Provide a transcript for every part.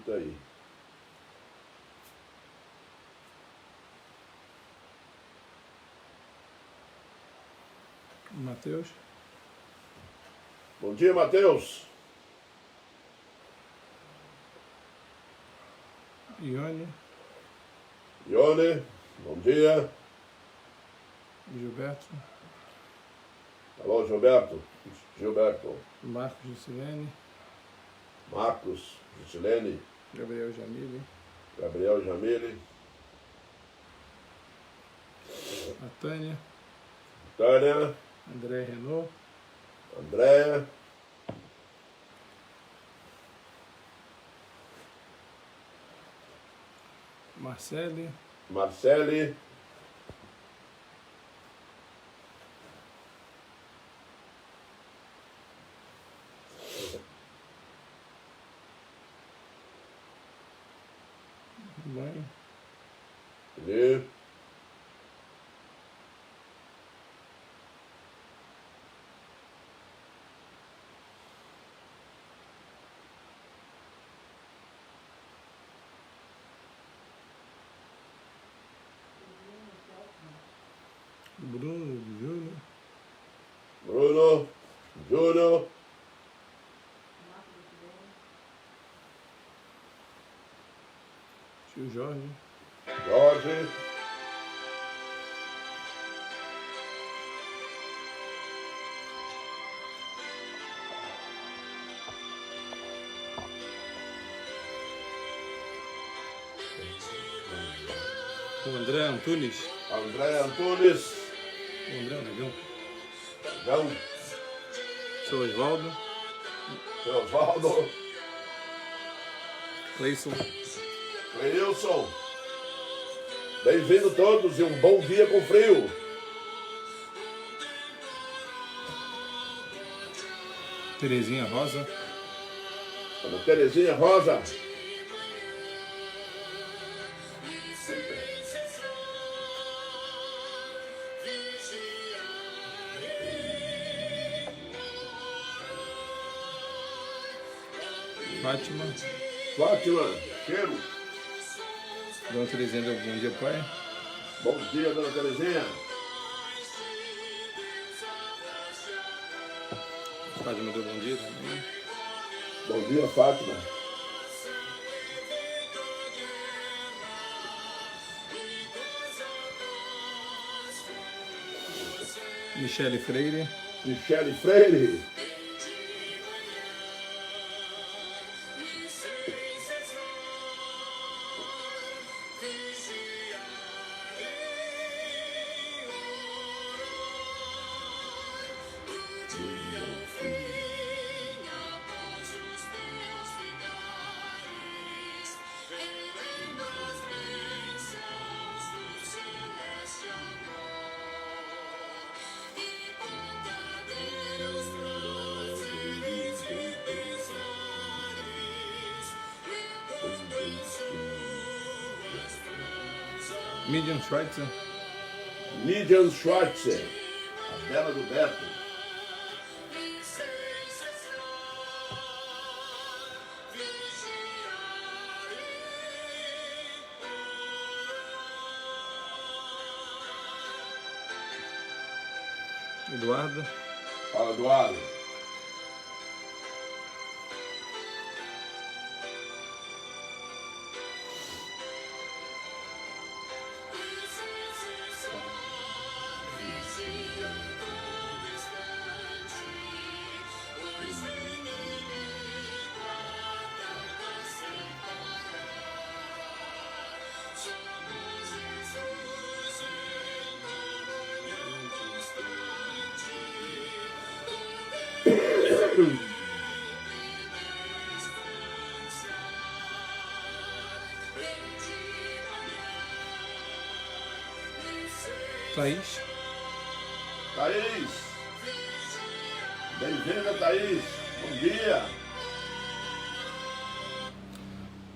escrito aí. Mateus. Bom dia, Mateus. Ione. Ione, bom dia. Gilberto. Alô, Gilberto. Gilberto. Marcos Gisilene. Marcos Gisilene. Gabriel Jamile. Gabriel Jamile. A Tânia. Tânia. André Renault. Andréia. Marcele. Marcele. Mãe. E Bruno. Júnior. Bruno. Júnior. Tio Jorge. Jorge. O André Antunes. André Antunes. O André Negão. João. Seu Osvaldo. Seu Osvaldo. Cleison. Cleilson. Bem-vindo todos e um bom dia com frio. Terezinha Rosa. Ana Terezinha Rosa. Fátima. Fátima. Cheiro. Dona Terezinha deu bom dia, pai. Bom dia, Dona Terezinha. Fátima deu bom dia também. Bom dia, Fátima. Michele Freire. Michele Freire. Midian Schweitzer. Lidian Schwartzer. A bela do Beto. Eduardo. Fala, Eduardo. Thaís. Thaís. Bem-vinda, Thaís. Bom dia.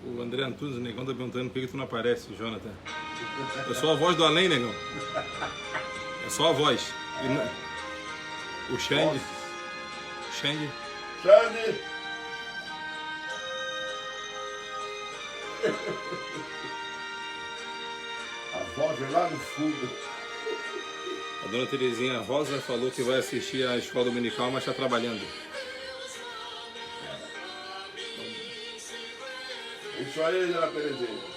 O André Antunes, o Negão, tá perguntando por que tu não aparece, Jonathan. Eu sou a voz do além, Negão. É só a voz. E o Xande. Xande. A voz é lá no fundo. A dona Terezinha Rosa falou que vai assistir a escola dominical, mas está trabalhando. Isso aí, dona Terezinha.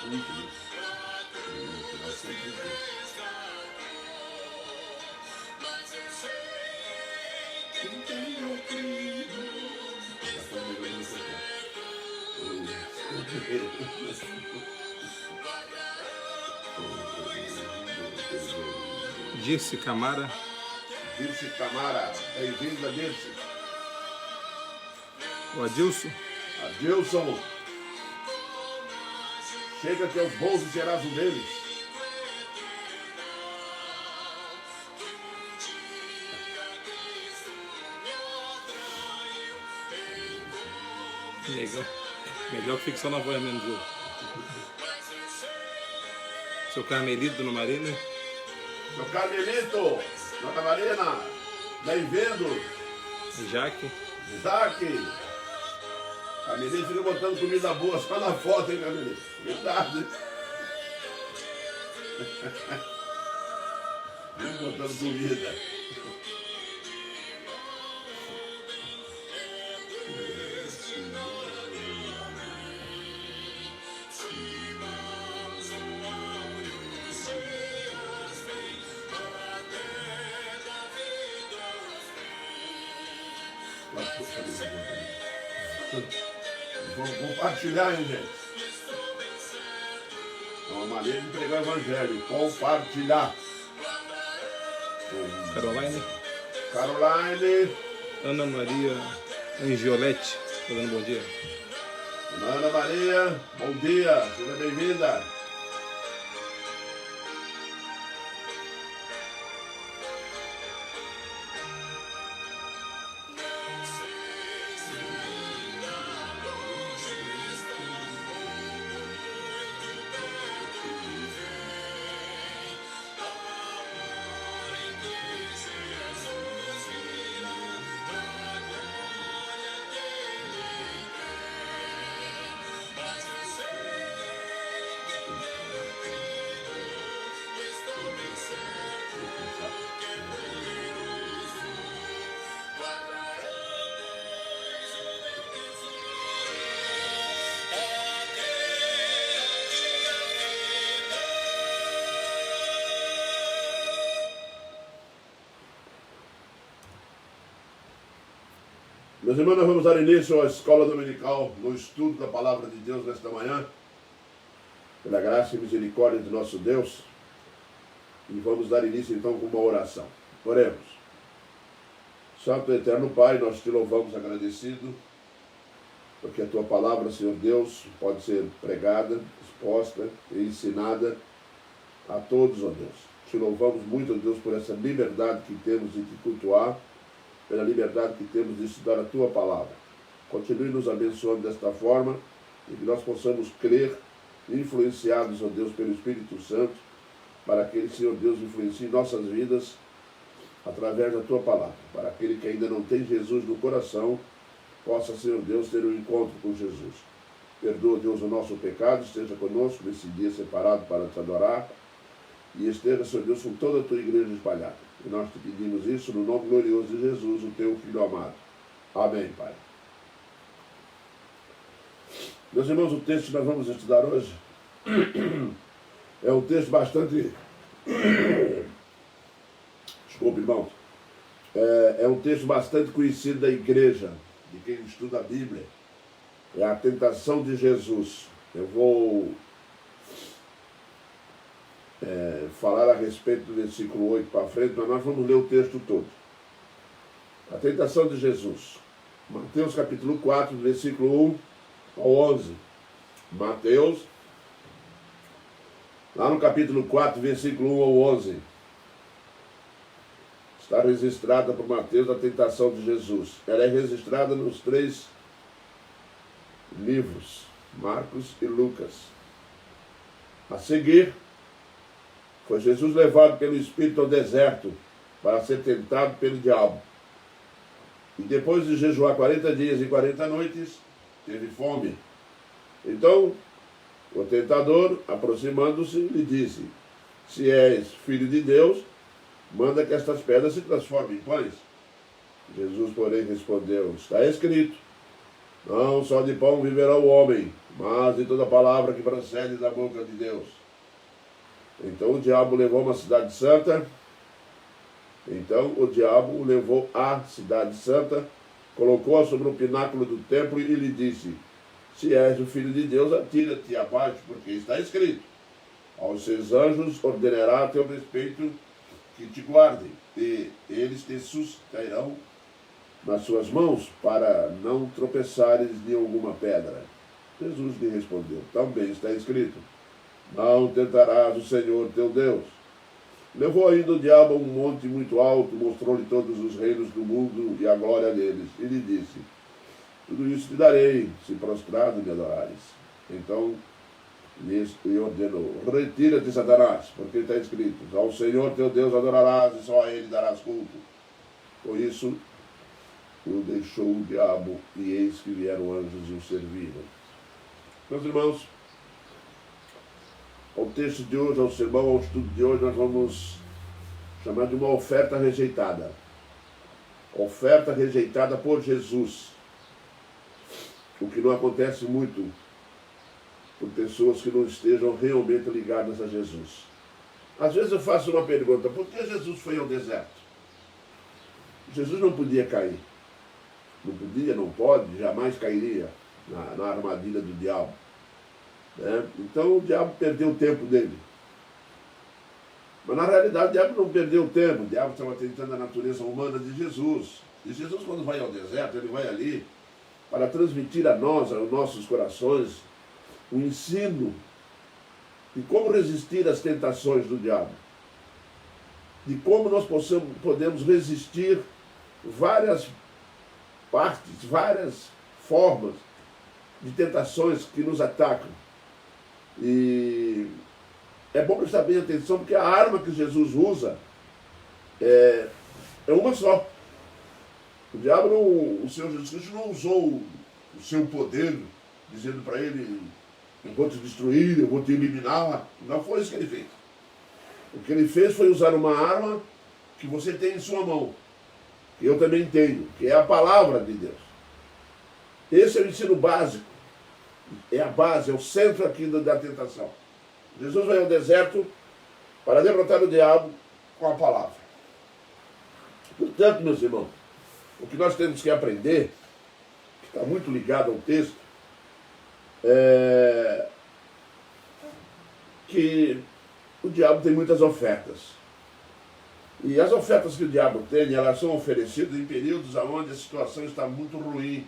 Muito isso. Dirce Camara. Dirce Camara, bem-vinda, Dirce. O Adilson. Adilson. Chega que aos bons e serás um deles. Legal. Melhor que ficção na voz mesmo, viu? Seu Carmelito, Dona Marina. Seu Carmelito, Dona Marina, bem-vindo. Jaque. Isaac. Carmelito fica botando comida boa só na foto, hein, Carmelito? Verdade. Fica botando comida. Vamos compartilhar, hein, gente? É uma maneira de pregar o evangelho. Compartilhar. Caroline. Caroline. Ana Maria Angiolete. Tá dando bom dia. Ana Maria, bom dia. Seja bem-vinda. Meus irmãos, nós vamos dar início à escola dominical no estudo da palavra de Deus nesta manhã, pela graça e misericórdia de nosso Deus, e vamos dar início então com uma oração. Oremos. Santo e eterno Pai, nós te louvamos agradecido, porque a tua palavra, Senhor Deus, pode ser pregada, exposta e ensinada a todos, ó Deus. Te louvamos muito, ó Deus, por essa liberdade que temos de te cultuar, pela liberdade que temos de estudar a Tua Palavra. Continue nos abençoando desta forma e que nós possamos crer, influenciados, ó Deus, pelo Espírito Santo, para que Ele, Senhor Deus, influencie nossas vidas através da Tua Palavra. Para aquele que ainda não tem Jesus no coração, possa, Senhor Deus, ter um encontro com Jesus. Perdoa, Deus, o nosso pecado, esteja conosco nesse dia separado para te adorar e esteja, Senhor Deus, com toda a Tua igreja espalhada. E nós te pedimos isso no nome glorioso de Jesus, o Teu Filho amado. Amém, Pai. Meus irmãos, o texto que nós vamos estudar hoje é um texto bastante... Desculpe, irmãos. É um texto bastante conhecido da igreja, de quem estuda a Bíblia. É a tentação de Jesus. Eu vou... falar a respeito do versículo 8 para frente, mas nós vamos ler o texto todo. A tentação de Jesus. Mateus capítulo 4, versículo 1 ao 11. Mateus, lá no capítulo 4, versículo 1 ao 11. Está registrada por Mateus a tentação de Jesus. Ela é registrada nos 3 livros, Marcos e Lucas. A seguir, foi Jesus levado pelo Espírito ao deserto para ser tentado pelo diabo. E depois de jejuar 40 dias e 40 noites, teve fome. Então, o tentador, aproximando-se, lhe disse: se és filho de Deus, manda que estas pedras se transformem em pães. Jesus, porém, respondeu: está escrito, não só de pão viverá o homem, mas de toda palavra que procede da boca de Deus. Então o diabo levou uma cidade santa. Então o diabo o levou à cidade santa, colocou-a sobre o pináculo do templo e lhe disse: se és o filho de Deus, atira-te abaixo, porque está escrito: aos seus anjos ordenará a teu respeito que te guardem, e eles te susterão nas suas mãos, para não tropeçares de alguma pedra. Jesus lhe respondeu: também está escrito: não tentarás o Senhor teu Deus. Levou ainda o diabo a um monte muito alto, mostrou-lhe todos os reinos do mundo e a glória deles, e lhe disse: tudo isso te darei, se prostrado me adorares. Então lhe ordenou: retira-te, Satanás, porque está escrito: ao Senhor teu Deus adorarás e só a ele darás culto. Por isso o deixou o diabo, e eis que vieram anjos e o serviram. Meus irmãos, ao texto de hoje, ao sermão, ao estudo de hoje, nós vamos chamar de uma oferta rejeitada. Oferta rejeitada por Jesus. O que não acontece muito por pessoas que não estejam realmente ligadas a Jesus. Às vezes eu faço uma pergunta: por que Jesus foi ao deserto? Jesus não podia cair. Não podia, não pode, jamais cairia na armadilha do diabo. Então o diabo perdeu o tempo dele. Mas na realidade o diabo não perdeu o tempo. O diabo estava tentando a natureza humana de Jesus. E Jesus, quando vai ao deserto, ele vai ali para transmitir a nós, aos nossos corações, o ensino de como resistir às tentações do diabo. De como nós podemos resistir várias partes, várias formas de tentações que nos atacam. E é bom prestar bem atenção, porque a arma que Jesus usa é uma só. O diabo, o Senhor Jesus Cristo não usou o seu poder, dizendo para ele: eu vou te destruir, eu vou te eliminar. Não foi isso que ele fez. O que ele fez foi usar uma arma que você tem em sua mão, que eu também tenho, que é a palavra de Deus. Esse é o ensino básico. É a base, é o centro aqui da tentação. Jesus vai ao deserto para derrotar o diabo com a palavra. Portanto, meus irmãos, o que nós temos que aprender, que está muito ligado ao texto, é que o diabo tem muitas ofertas. E as ofertas que o diabo tem, elas são oferecidas em períodos onde a situação está muito ruim.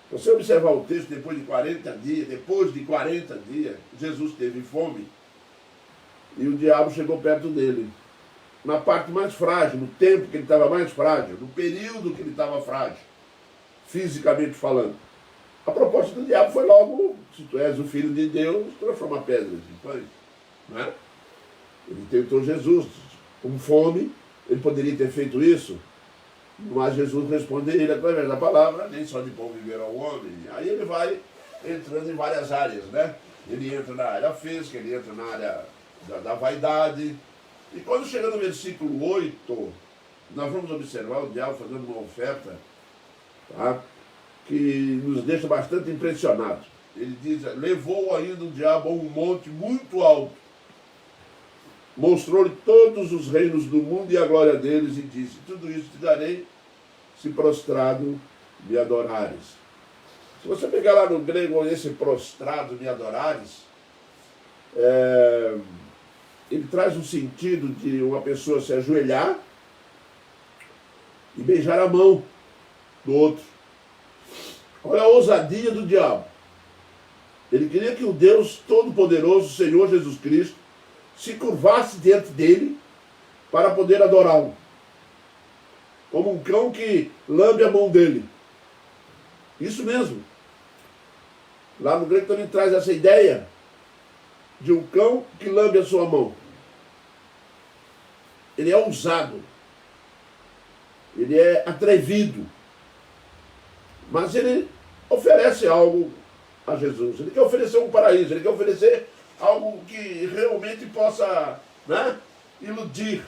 Se você observar o texto, depois de 40 dias, Jesus teve fome e o diabo chegou perto dele. Na parte mais frágil, no tempo que ele estava mais frágil, no período que ele estava frágil, fisicamente falando. A proposta do diabo foi logo: se tu és o filho de Deus, transforma pedras em pães. Não é? Ele tentou Jesus com fome, ele poderia ter feito isso. Mas Jesus responde a ele através da palavra: nem só de pão viverá o homem. Aí ele vai entrando em várias áreas, né? Ele entra na área física, ele entra na área da vaidade. E quando chega no versículo 8, nós vamos observar o diabo fazendo uma oferta, tá? Que nos deixa bastante impressionados. Ele diz: levou ainda o diabo a um monte muito alto, mostrou-lhe todos os reinos do mundo e a glória deles, e disse: tudo isso te darei, se prostrado me adorares. Se você pegar lá no grego esse prostrado me adorares, ele traz o sentido de uma pessoa se ajoelhar e beijar a mão do outro. Olha a ousadia do diabo. Ele queria que o Deus Todo-Poderoso, Senhor Jesus Cristo, se curvasse diante dele para poder adorá-lo. Como um cão que lambe a mão dele. Isso mesmo. Lá no grego também traz essa ideia de um cão que lambe a sua mão. Ele é ousado. Ele é atrevido. Mas ele oferece algo a Jesus. Ele quer oferecer um paraíso, ele quer oferecer algo que realmente possa, né, iludir.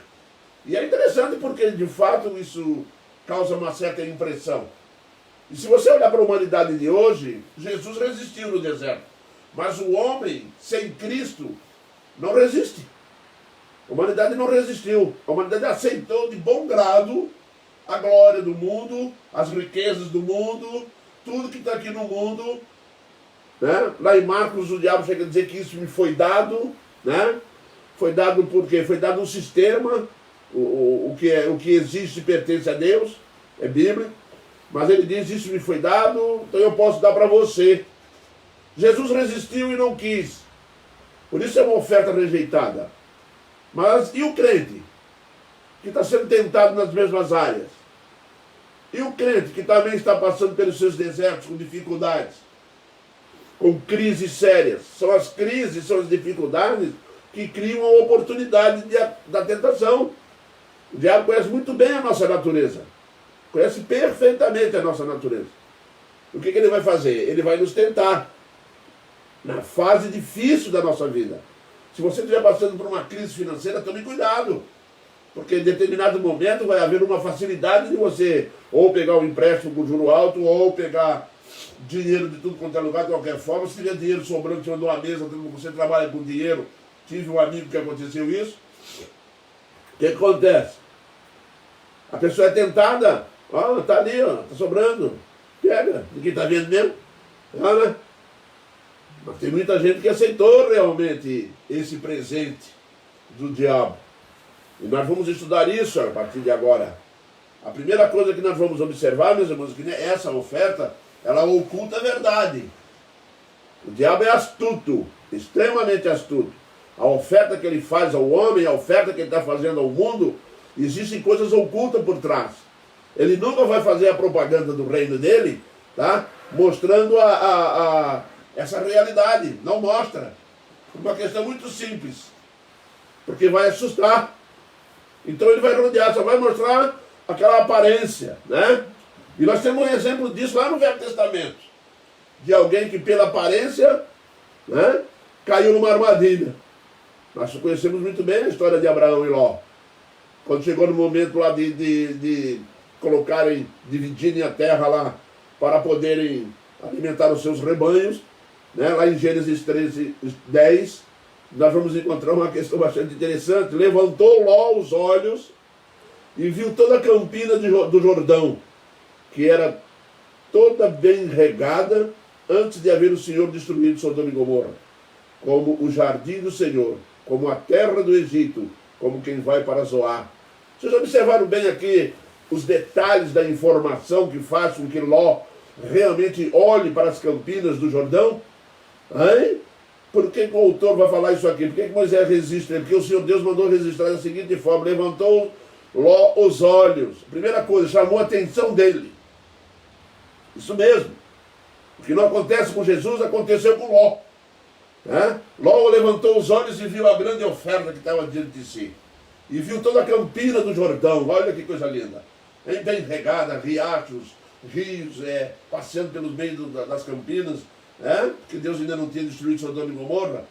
E é interessante porque, de fato, isso causa uma certa impressão. E se você olhar para a humanidade de hoje, Jesus resistiu no deserto. Mas o homem sem Cristo não resiste. A humanidade não resistiu. A humanidade aceitou de bom grado a glória do mundo, as riquezas do mundo, tudo que está aqui no mundo. Né? Lá em Marcos o diabo chega a dizer que isso me foi dado. Né? Foi dado por quê? Foi dado um sistema. O que existe pertence a Deus. É bíblico. Mas ele diz, isso me foi dado, então eu posso dar para você. Jesus resistiu e não quis. Por isso é uma oferta rejeitada. Mas e o crente? Que está sendo tentado nas mesmas áreas? E o crente que também está passando pelos seus desertos, com dificuldades, com crises sérias? São as crises, são as dificuldades que criam a oportunidade da tentação. O diabo conhece muito bem a nossa natureza. Conhece perfeitamente a nossa natureza. O que ele vai fazer? Ele vai nos tentar na fase difícil da nossa vida. Se você estiver passando por uma crise financeira, tome cuidado. Porque em determinado momento vai haver uma facilidade de você ou pegar um empréstimo com juro alto, ou pegar dinheiro de tudo quanto é lugar, de qualquer forma. Se tiver dinheiro sobrando, tirando uma mesa, você trabalha com dinheiro. Tive um amigo que aconteceu isso. O que acontece? A pessoa é tentada. Ó, tá ali, ó, tá sobrando. Pega. Ninguém tá vendo mesmo. Né? Mas tem muita gente que aceitou realmente esse presente do diabo. E nós vamos estudar isso a partir de agora. A primeira coisa que nós vamos observar, meus irmãos, é que essa oferta, ela oculta a verdade. O diabo é astuto, extremamente astuto. A oferta que ele faz ao homem, a oferta que ele está fazendo ao mundo, existem coisas ocultas por trás. Ele nunca vai fazer a propaganda do reino dele, tá? Mostrando essa realidade. Não mostra. Uma questão muito simples. Porque vai assustar. Então ele vai rodear, só vai mostrar aquela aparência, né? E nós temos um exemplo disso lá no Velho Testamento. De alguém que pela aparência, né, caiu numa armadilha. Nós conhecemos muito bem a história de Abraão e Ló. Quando chegou no momento lá de colocarem, dividirem a terra lá para poderem alimentar os seus rebanhos, né? Lá em Gênesis 13, 10, nós vamos encontrar uma questão bastante interessante. Levantou Ló os olhos e viu toda a campina do Jordão, que era toda bem regada antes de haver o Senhor destruído Sodoma e Gomorra, como o jardim do Senhor, como a terra do Egito, como quem vai para Zoar. Vocês observaram bem aqui os detalhes da informação que faz com que Ló realmente olhe para as campinas do Jordão? Hein? Por que o autor vai falar isso aqui? Por que Moisés registra? Porque o Senhor Deus mandou registrar da seguinte forma: levantou Ló os olhos. Primeira coisa, chamou a atenção dele. Isso mesmo. O que não acontece com Jesus, aconteceu com Ló. Ló levantou os olhos e viu a grande oferta que estava diante de si. E viu toda a campina do Jordão. Olha que coisa linda. Bem regada, riachos, rios, passeando pelos meios das campinas. Que Deus ainda não tinha destruído Sodoma e Gomorra.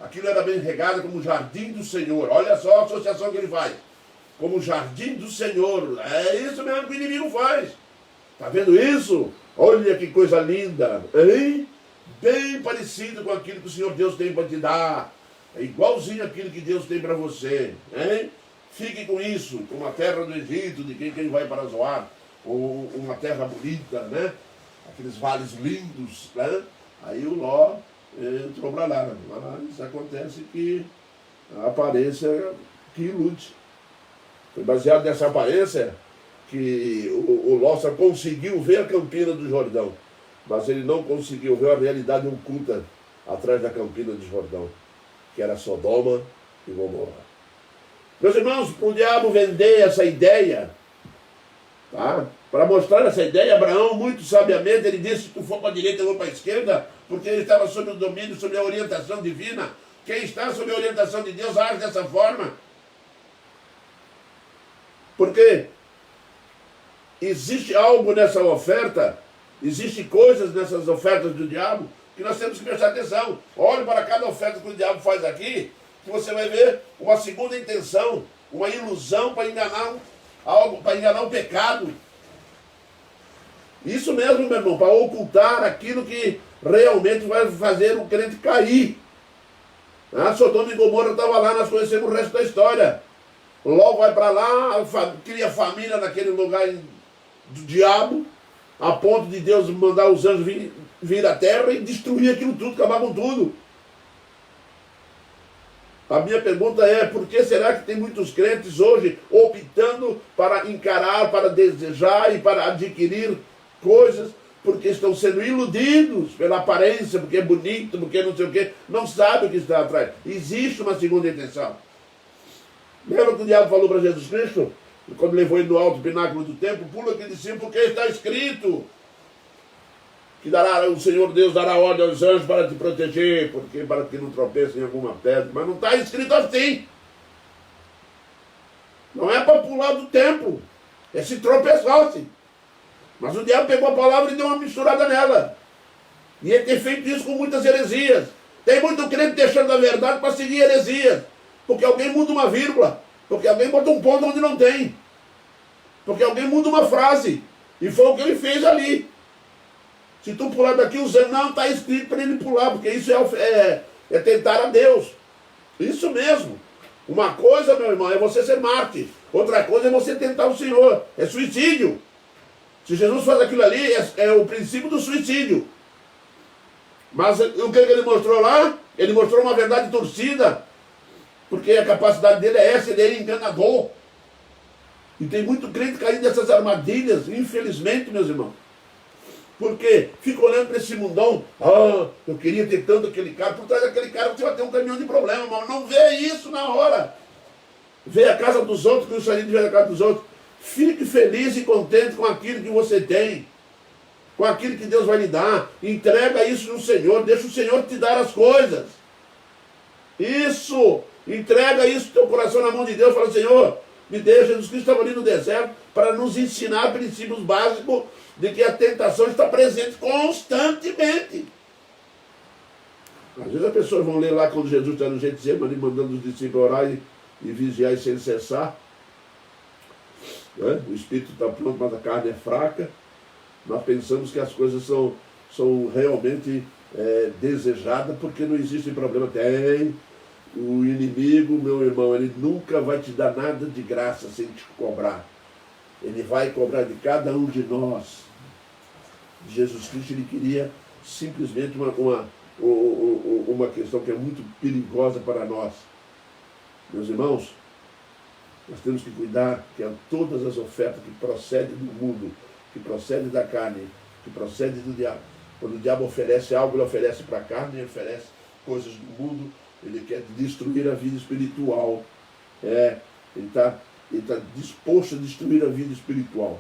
Aquilo era bem regado como o jardim do Senhor. Olha só a associação que ele faz. Como o jardim do Senhor. É isso mesmo que o inimigo faz. Está vendo isso? Olha que coisa linda. Hein? Bem parecido com aquilo que o Senhor Deus tem para te dar. É igualzinho aquilo que Deus tem para você. Hein? Fique com isso, com a terra do Egito, de quem vai para Zoar. Ou uma terra bonita, né? Aqueles vales lindos, né? Aí o Ló entrou para lá. Mas acontece que a aparência que ilude. Foi baseado nessa aparência que o Ló só conseguiu ver a campina do Jordão. Mas ele não conseguiu ver a realidade oculta atrás da campina do Jordão, que era Sodoma e Gomorra. Meus irmãos, para o diabo vender essa ideia, tá? Para mostrar essa ideia, Abraão, muito sabiamente, ele disse: se tu for para a direita, eu vou para a esquerda, porque ele estava sob o domínio, sob a orientação divina. Quem está sob a orientação de Deus age dessa forma. Porque existe algo nessa oferta Existem coisas nessas ofertas do diabo que nós temos que prestar atenção. Olhe para cada oferta que o diabo faz aqui, que você vai ver uma segunda intenção, uma ilusão para enganar algo, para enganar o pecado. Isso mesmo, meu irmão, para ocultar aquilo que realmente vai fazer o crente cair. Sodoma e Gomorra estava lá, nós conhecemos o resto da história. Ló vai para lá, cria família naquele lugar do diabo, a ponto de Deus mandar os anjos vir à terra e destruir aquilo tudo, acabar com tudo. A minha pergunta é, por que será que tem muitos crentes hoje optando para encarar, para desejar e para adquirir coisas, porque estão sendo iludidos pela aparência, porque é bonito, porque não sei o quê, não sabe o que está atrás. Existe uma segunda intenção. Lembra que o diabo falou para Jesus Cristo, quando levou ele no alto pináculo do templo, pula aqui de cima, porque está escrito que o Senhor Deus dará ordem aos anjos para te proteger, porque para que não tropece em alguma pedra. Mas não está escrito assim. Não é para pular do templo, é se tropeçasse. Mas o diabo pegou a palavra e deu uma misturada nela. E ele tem feito isso com muitas heresias. Tem muito crente deixando a verdade para seguir heresias. Porque alguém muda uma vírgula. Porque alguém bota um ponto onde não tem. Porque alguém muda uma frase. E foi o que ele fez ali. Se tu pular daqui usando, não está escrito para ele pular. Porque isso é tentar a Deus. Isso mesmo. Uma coisa, meu irmão, é você ser mártir. Outra coisa é você tentar o Senhor. É suicídio. Se Jesus faz aquilo ali, é o princípio do suicídio. Mas o que ele mostrou lá? Ele mostrou uma verdade torcida. Porque a capacidade dele é essa, ele é enganador. E tem muito crente caindo nessas armadilhas, infelizmente, meus irmãos. Porque fica olhando para esse mundão, eu queria ter tanto aquele cara, por trás daquele cara você vai ter um caminhão de problema, mas não vê isso na hora. Vê a casa dos outros, que o Senhor vê a casa dos outros. Fique feliz e contente com aquilo que você tem, com aquilo que Deus vai lhe dar. Entrega isso no Senhor, deixa o Senhor te dar as coisas. Isso, entrega isso, teu coração na mão de Deus, fala, Senhor, me dê. Jesus Cristo estava ali no deserto para nos ensinar princípios básicos de que a tentação está presente constantemente. Às vezes as pessoas vão ler lá quando Jesus está no Getsemane, mandando os discípulos orar e vigiar sem cessar. O espírito está pronto, mas a carne é fraca. Nós pensamos que as coisas são realmente desejadas porque não existe problema. Tem. O inimigo, meu irmão, ele nunca vai te dar nada de graça sem te cobrar. Ele vai cobrar de cada um de nós. Jesus Cristo, ele queria simplesmente uma questão que é muito perigosa para nós. Meus irmãos, nós temos que cuidar que todas as ofertas que procedem do mundo, que procedem da carne, que procedem do diabo. Quando o diabo oferece algo, ele oferece para a carne, ele oferece coisas do mundo, ele quer destruir a vida espiritual. Ele está disposto a destruir a vida espiritual.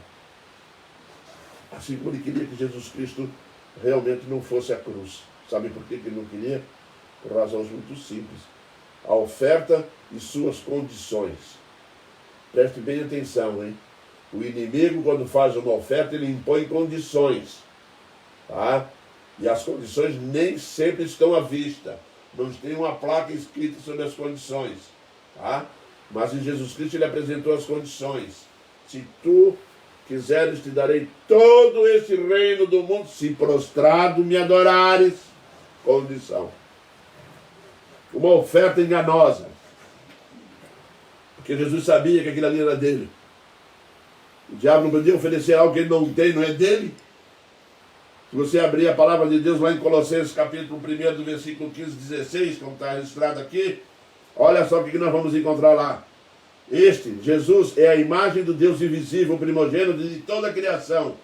Assim como ele queria que Jesus Cristo realmente não fosse a cruz. Sabe por que ele não queria? Por razões muito simples. A oferta e suas condições. Preste bem atenção, hein? O inimigo, quando faz uma oferta, ele impõe condições. Tá? E as condições nem sempre estão à vista. Não tem uma placa escrita sobre as condições. Tá? Mas em Jesus Cristo ele apresentou as condições. Se tu quiseres, te darei todo esse reino do mundo, se prostrado me adorares. Condição. Uma oferta enganosa. Porque Jesus sabia que aquilo ali era dele. O diabo não podia oferecer algo que ele não tem, não é dele. Se você abrir a palavra de Deus lá em Colossenses capítulo 1, do versículo 15 e 16, como está registrado aqui, olha só o que nós vamos encontrar lá. Este, Jesus, é a imagem do Deus invisível, o primogênito de toda a criação.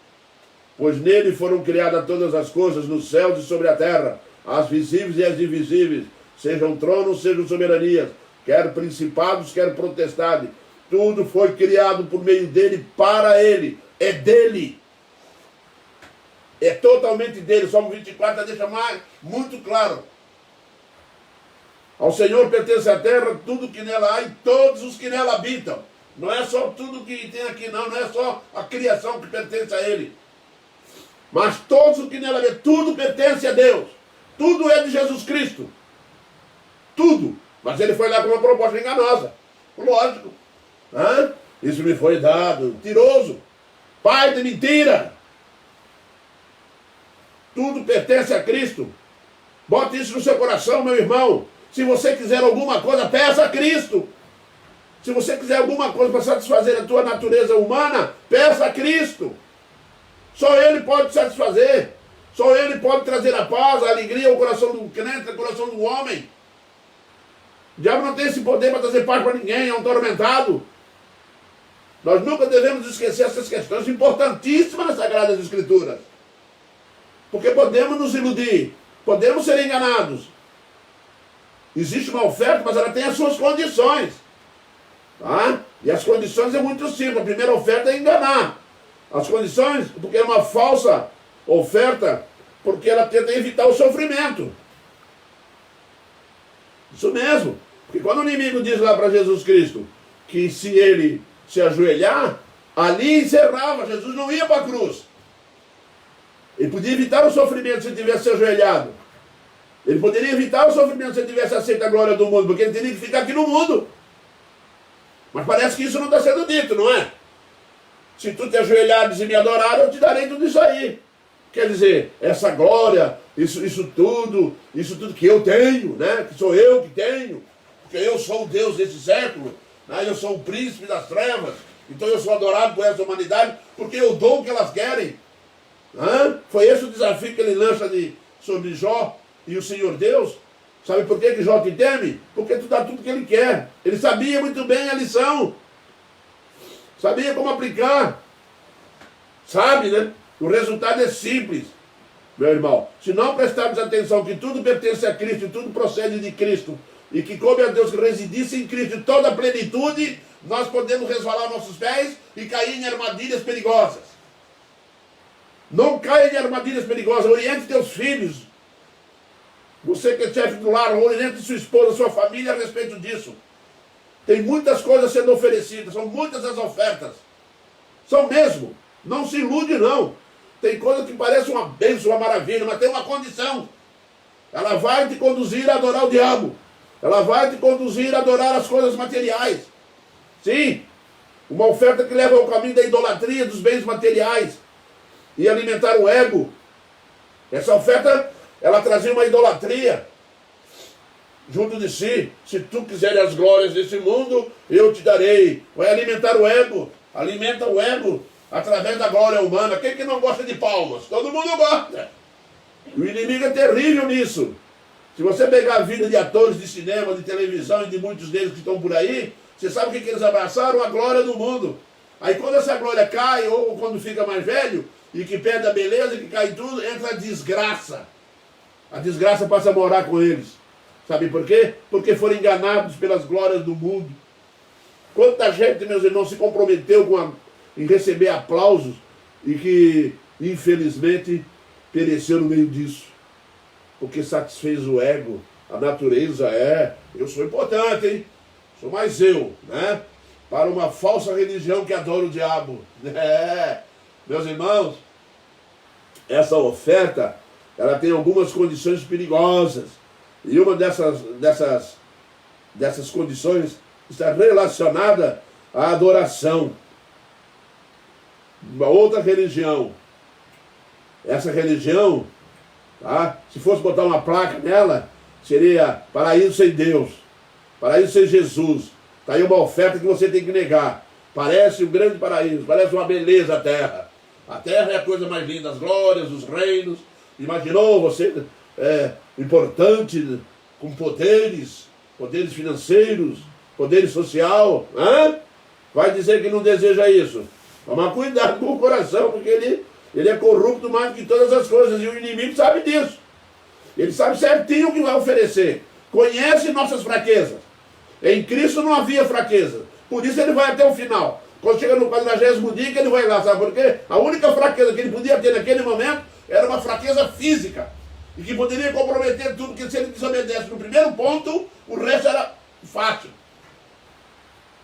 Pois nele foram criadas todas as coisas, nos céus e sobre a terra, as visíveis e as invisíveis, sejam tronos, sejam soberanias, quer principados, quer potestades. Tudo foi criado por meio dele, para ele. É dele. É totalmente dele. Salmo 24 deixa muito claro. Ao Senhor pertence a terra, tudo que nela há e todos os que nela habitam. Não é só tudo que tem aqui, não. Não é só a criação que pertence a ele. Mas todos o que nela vê, tudo pertence a Deus. Tudo é de Jesus Cristo. Tudo. Mas ele foi lá com uma proposta enganosa. Lógico. Isso me foi dado. Mentiroso. Pai de mentira. Tudo pertence a Cristo. Bote isso no seu coração, meu irmão. Se você quiser alguma coisa, peça a Cristo. Se você quiser alguma coisa para satisfazer a tua natureza humana, peça a Cristo. Só Ele pode te satisfazer. Só Ele pode trazer a paz, a alegria ao coração do crente, ao coração do homem. O diabo não tem esse poder para trazer paz para ninguém, é um tormentado. Nós nunca devemos esquecer essas questões importantíssimas nas Sagradas Escrituras. Porque podemos nos iludir, podemos ser enganados. Existe uma oferta, mas ela tem as suas condições. Tá? E as condições é muito simples. A primeira oferta é enganar. As condições, porque é uma falsa oferta, porque ela tenta evitar o sofrimento. Isso mesmo. Porque quando o inimigo diz lá para Jesus Cristo que se ele se ajoelhar, ali encerrava, Jesus não ia para a cruz. Ele podia evitar o sofrimento se ele tivesse se ajoelhado. Ele poderia evitar o sofrimento se ele tivesse aceito a glória do mundo, porque ele teria que ficar aqui no mundo. Mas parece que isso não está sendo dito, não é? Se tu te ajoelhares e me adorar, eu te darei tudo isso aí. Quer dizer, essa glória, isso tudo que eu tenho, né? Que sou eu que tenho, porque eu sou o Deus desse século, né? Eu sou o príncipe das trevas, então eu sou adorado por essa humanidade, porque eu dou o que elas querem. Foi esse o desafio que ele lança sobre Jó e o Senhor Deus. Sabe por que Jó te teme? Porque tu dá tudo que ele quer. Ele sabia muito bem a lição. Sabia como aplicar. Sabe, né? O resultado é simples, meu irmão. Se não prestarmos atenção que tudo pertence a Cristo, tudo procede de Cristo, e que coube a Deus que residisse em Cristo toda a plenitude, nós podemos resvalar nossos pés e cair em armadilhas perigosas. Não caia em armadilhas perigosas. Oriente teus filhos. Você que é chefe do lar, oriente sua esposa, sua família a respeito disso. Tem muitas coisas sendo oferecidas, são muitas as ofertas. São mesmo. Não se ilude, não. Tem coisa que parece uma bênção, uma maravilha, mas tem uma condição. Ela vai te conduzir a adorar o diabo. Ela vai te conduzir a adorar as coisas materiais. Sim, uma oferta que leva ao caminho da idolatria dos bens materiais e alimentar o ego. Essa oferta, ela trazia uma idolatria junto de si. Se tu quiseres as glórias desse mundo, eu te darei. Vai alimentar o ego. Alimenta o ego através da glória humana. Quem que não gosta de palmas? Todo mundo gosta. O inimigo é terrível nisso. Se você pegar a vida de atores de cinema, de televisão e de muitos deles que estão por aí, você sabe o que eles abraçaram? A glória do mundo. Aí quando essa glória cai, ou quando fica mais velho, e que perde a beleza, e que cai tudo, entra a desgraça. A desgraça passa a morar com eles. Sabe por quê? Porque foram enganados pelas glórias do mundo. Quanta gente, meus irmãos, se comprometeu em receber aplausos e que, infelizmente, pereceu no meio disso. Porque satisfez o ego, a natureza eu sou importante, hein? Sou mais eu, né? Para uma falsa religião que adora o diabo. Meus irmãos, essa oferta, ela tem algumas condições perigosas. E uma dessas condições está relacionada à adoração. Uma outra religião. Essa religião, tá? Se fosse botar uma placa nela, seria paraíso sem Deus, paraíso sem Jesus. Está aí uma oferta que você tem que negar. Parece um grande paraíso, parece uma beleza a terra. A terra é a coisa mais linda, as glórias, os reinos. Imaginou você importante, com poderes financeiros, poder social, vai dizer que não deseja isso. Toma cuidado com o coração, porque ele é corrupto mais do que todas as coisas, e o inimigo sabe disso. Ele sabe certinho o que vai oferecer. Conhece nossas fraquezas. Em Cristo não havia fraqueza. Por isso ele vai até o final. Quando chega no 40º dia que ele vai lá, sabe por quê? A única fraqueza que ele podia ter naquele momento era uma fraqueza física. E que poderia comprometer tudo, que se ele desobedece no primeiro ponto, o resto era fácil.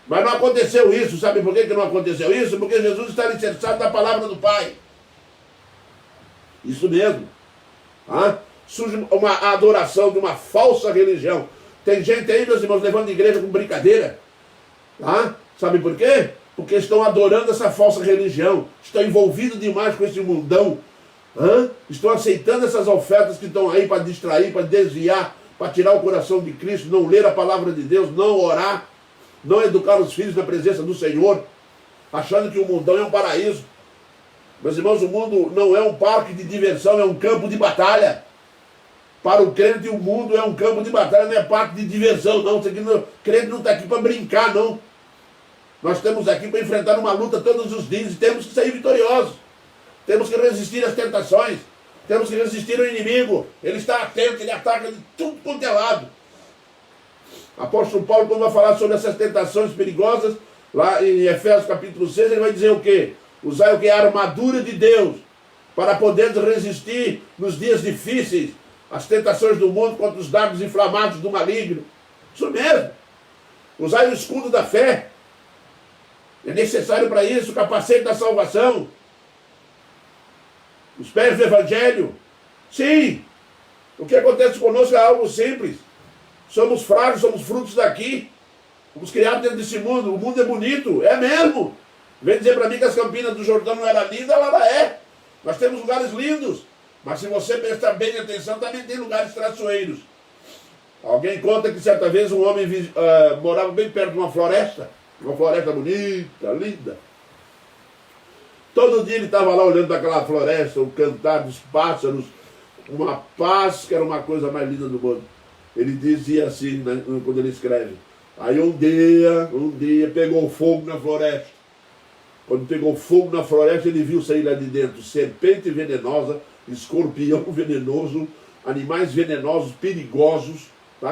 Mas não aconteceu isso. Sabe por que não aconteceu isso? Porque Jesus está alicerçado na palavra do Pai. Isso mesmo. Surge uma adoração de uma falsa religião. Tem gente aí, meus irmãos, levando a igreja com brincadeira. Sabe por quê? Porque estão adorando essa falsa religião. Estão envolvidos demais com esse mundão. Estão aceitando essas ofertas que estão aí para distrair, para desviar, para tirar o coração de Cristo, não ler a palavra de Deus, não orar, não educar os filhos na presença do Senhor, achando que o mundão é um paraíso. Meus irmãos, o mundo não é um parque de diversão, é um campo de batalha. Para o crente, o mundo é um campo de batalha, não é parque de diversão, não. O crente não está aqui para brincar, não. Nós estamos aqui para enfrentar uma luta todos os dias e temos que sair vitoriosos. Temos que resistir às tentações. Temos que resistir ao inimigo. Ele está atento, ele ataca de tudo quanto é lado. Apóstolo Paulo, quando vai falar sobre essas tentações perigosas, lá em Efésios capítulo 6, ele vai dizer o quê? Usar o que? A armadura de Deus, para poder resistir nos dias difíceis, às tentações do mundo, contra os dardos inflamados do maligno. Isso mesmo. Usar o escudo da fé. É necessário para isso o capacete da salvação. Os pés do Evangelho. Sim. O que acontece conosco é algo simples. Somos frágeis, somos frutos daqui. Fomos criados dentro desse mundo. O mundo é bonito. É mesmo. Vem dizer para mim que as Campinas do Jordão não era linda, ela é. Nós temos lugares lindos. Mas se você prestar bem atenção, também tem lugares traiçoeiros. Alguém conta que certa vez um homem morava bem perto de uma floresta bonita, linda. Todo dia ele estava lá olhando para aquela floresta, o cantar dos pássaros, uma paz que era uma coisa mais linda do mundo. Ele dizia assim, né, quando ele escreve. Aí um dia pegou fogo na floresta. Quando pegou fogo na floresta, ele viu sair lá de dentro serpente venenosa, escorpião venenoso, animais venenosos, perigosos,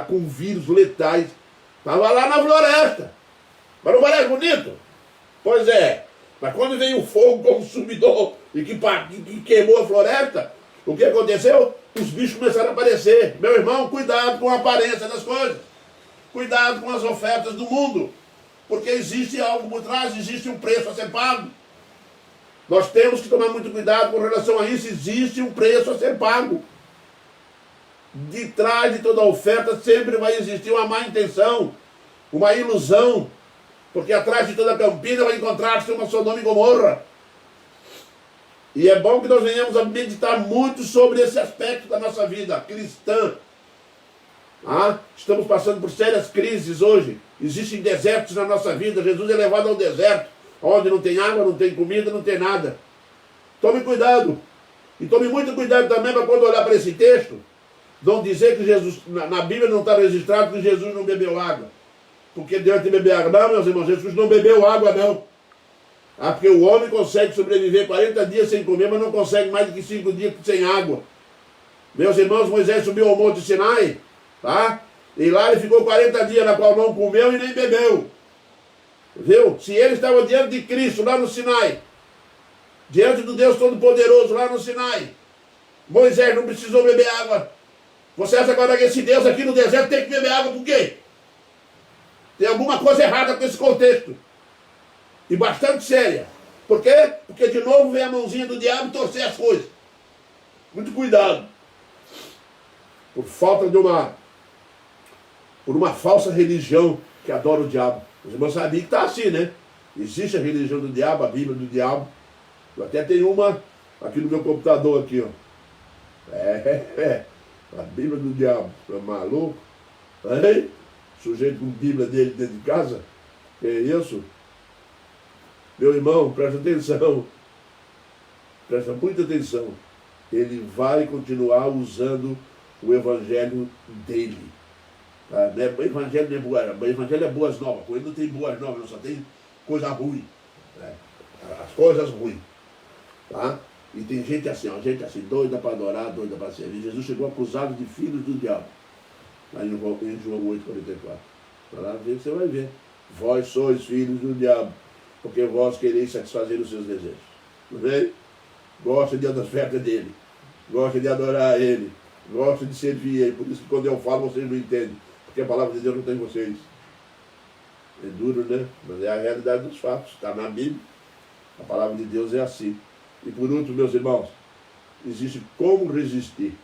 com vírus letais. Estava lá na floresta. Mas não parece bonito? Pois é. Mas quando veio o fogo consumidor e que queimou a floresta, o que aconteceu? Os bichos começaram a aparecer. Meu irmão, cuidado com a aparência das coisas. Cuidado com as ofertas do mundo. Porque existe algo por trás, existe um preço a ser pago. Nós temos que tomar muito cuidado com relação a isso. Existe um preço a ser pago. De trás de toda oferta sempre vai existir uma má intenção, uma ilusão. Porque atrás de toda Campina vai encontrar-se uma Sodoma e Gomorra. E é bom que nós venhamos a meditar muito sobre esse aspecto da nossa vida cristã. Estamos passando por sérias crises hoje. Existem desertos na nossa vida. Jesus é levado ao deserto, onde não tem água, não tem comida, não tem nada. Tome cuidado. E tome muito cuidado também para quando olhar para esse texto, não dizer que Jesus, na Bíblia não está registrado que Jesus não bebeu água. Porque Deus te beber água. Não, meus irmãos, Jesus não bebeu água, não. Porque o homem consegue sobreviver 40 dias sem comer, mas não consegue mais do que 5 dias sem água. Meus irmãos, Moisés subiu ao Monte Sinai, e lá ele ficou 40 dias, na qual não comeu e nem bebeu. Viu? Se ele estava diante de Cristo, lá no Sinai, diante do Deus Todo-Poderoso, lá no Sinai, Moisés não precisou beber água. Você acha agora que esse Deus aqui no deserto tem que beber água por quê? Tem alguma coisa errada com esse contexto. E bastante séria. Por quê? Porque de novo vem a mãozinha do diabo torcer as coisas. Muito cuidado. Por falta de uma falsa religião que adora o diabo. Os irmãos sabiam que está assim, né? Existe a religião do diabo, a Bíblia do diabo. Eu até tenho uma aqui no meu computador aqui, ó. A Bíblia do diabo. É maluco? Hein? Sujeito com Bíblia dele dentro de casa? Que é isso? Meu irmão, presta atenção. Presta muita atenção. Ele vai continuar usando o evangelho dele. O evangelho não é boa, o evangelho é boas novas. Com ele não tem boas novas, não, só tem coisa ruim. As coisas ruins. E tem gente assim, doida para adorar, doida para servir. Jesus chegou acusado de filhos do diabo. Aí em João 8,44. Lá você vai ver. Vós sois filhos do diabo, porque vós quereis satisfazer os seus desejos. Não vê? Gosta de dar oferta dele. Gosta de adorar ele. Gosta de servir ele. Por isso que quando eu falo, vocês não entendem. Porque a palavra de Deus não tem em vocês. É duro, né? Mas é a realidade dos fatos. Está na Bíblia. A palavra de Deus é assim. E por último, meus irmãos, existe como resistir.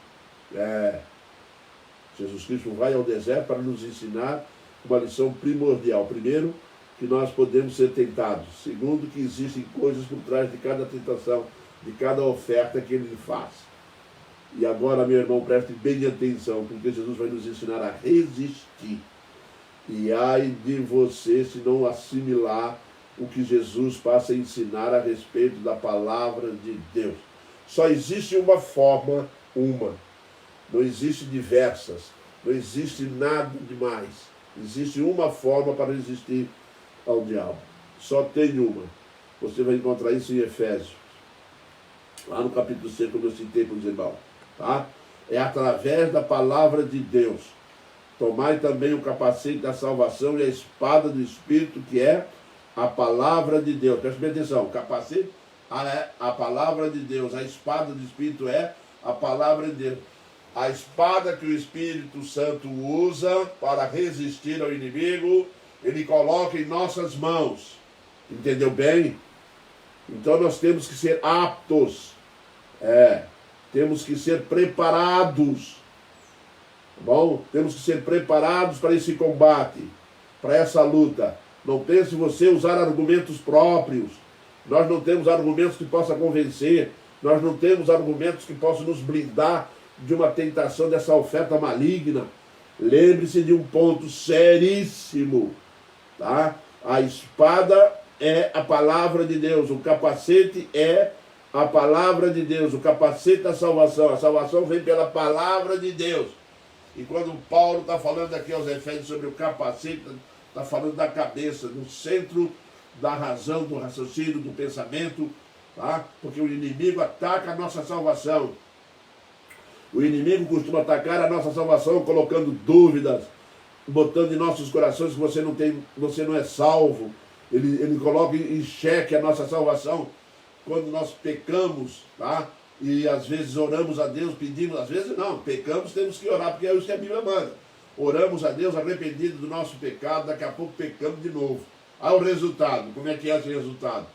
Jesus Cristo vai ao deserto para nos ensinar uma lição primordial. Primeiro, que nós podemos ser tentados. Segundo, que existem coisas por trás de cada tentação, de cada oferta que ele faz. E agora, meu irmão, preste bem atenção, porque Jesus vai nos ensinar a resistir. E ai de você se não assimilar o que Jesus passa a ensinar a respeito da palavra de Deus. Só existe uma forma, não existe diversas, não existe nada demais. Existe uma forma para resistir ao diabo. Só tem uma. Você vai encontrar isso em Efésios, lá no capítulo 6, como eu citei para os irmãos. Tá? É através da palavra de Deus. Tomai também o capacete da salvação e a espada do Espírito, que é a palavra de Deus. Preste bem atenção, o capacete é a palavra de Deus, a espada do Espírito é a palavra de Deus. A espada que o Espírito Santo usa para resistir ao inimigo, ele coloca em nossas mãos. Entendeu bem? Então nós temos que ser aptos. Temos que ser preparados. Bom, temos que ser preparados para esse combate, para essa luta. Não pense você usar argumentos próprios. Nós não temos argumentos que possam convencer. Nós não temos argumentos que possam nos blindar de uma tentação dessa oferta maligna. Lembre-se de um ponto seríssimo, tá? A espada é a palavra de Deus, o capacete é a palavra de Deus, o capacete da salvação. A salvação vem pela palavra de Deus. E quando Paulo está falando aqui aos Efésios sobre o capacete, está falando da cabeça, do centro da razão, do raciocínio, do pensamento, tá? Porque o inimigo ataca a nossa salvação. O inimigo costuma atacar a nossa salvação colocando dúvidas, botando em nossos corações que você não é salvo. Ele coloca em xeque a nossa salvação quando nós pecamos, tá? E às vezes oramos a Deus, pedimos, às vezes não, pecamos, temos que orar, porque é isso que a Bíblia manda. Oramos a Deus arrependido do nosso pecado, daqui a pouco pecamos de novo. O resultado, como é que é esse resultado?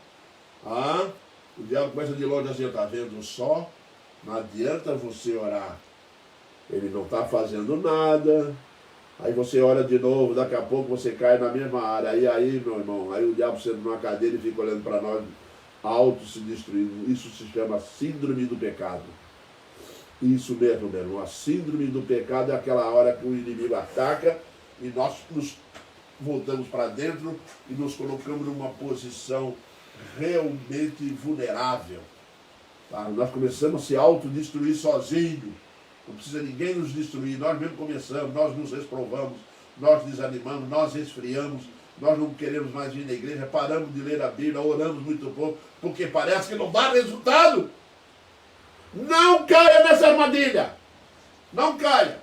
O diabo começa de longe assim, está vendo só? Não adianta você orar. Ele não está fazendo nada. Aí você ora de novo, daqui a pouco você cai na mesma área. Aí, meu irmão, aí o diabo senta numa cadeira e fica olhando para nós, auto se destruindo. Isso se chama síndrome do pecado. Isso mesmo, meu irmão. A síndrome do pecado é aquela hora que o inimigo ataca e nós nos voltamos para dentro e nos colocamos numa posição realmente vulnerável. Tá? Nós começamos a se autodestruir sozinhos. Não precisa ninguém nos destruir. Nós mesmo começamos, nós nos reprovamos, nós desanimamos, nós esfriamos, nós não queremos mais vir na igreja, paramos de ler a Bíblia, oramos muito pouco, porque parece que não dá resultado. Não caia nessa armadilha. Não caia.